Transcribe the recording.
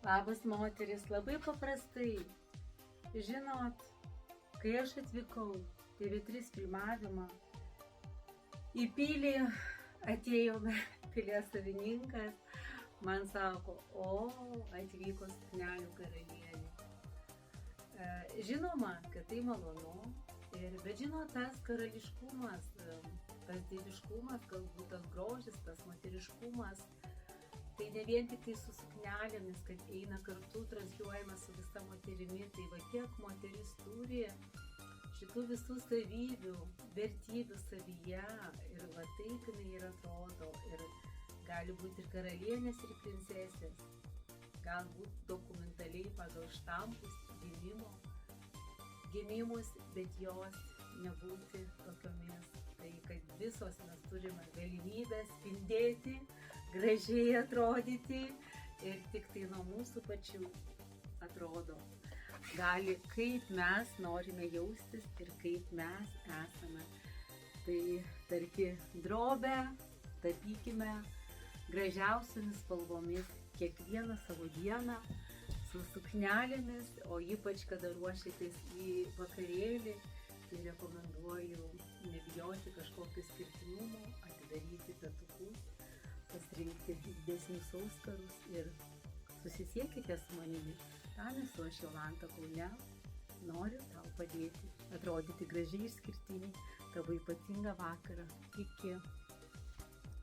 Labas moteris, labai paprastai. Žinot, kai aš atvykau TV3 filmavimą, į pilį atėjome pilies savininkas, man sako, atvyko suknelių karalienė. Žinoma, kad tai malonu, bet žinot, tas karališkumas, tas dieviškumas, galbūt tas grožis, tas moteriškumas, tai ne vien tik tai su suknelėmis, kad eina kartu, transliuojama su visa moterimi, tai va kiek moteris turi šitų visų savybių, vertybių savyje ir va taip jinai ir atrodo. Ir gali būti ir karalienės, ir princesės, galbūt dokumentaliai pagal štampus, gimimus, bet jos nebūti tokiomis. Tai kad visos mes turime galimybę spindėti, gražiai atrodyti ir tik tai nuo mūsų pačių atrodo. Gali, kaip mes norime jaustis ir kaip mes esame. Tai tarkim, drobę tapykime gražiausiamis spalvomis kiekvieną savo dieną su suknelėmis, o ypač kada ruošiatės į vakarėlį, tai rekomenduoju nebijoti kažkokių skirtinumų, atidaryti petukus, pasirinkti didesnius auskarus ir susisiekite su manimi. Tam esu aš Jolanta Kaune, noriu tau padėti atrodyti gražiai išskirtiniai tavo ypatingą vakarą. Iki.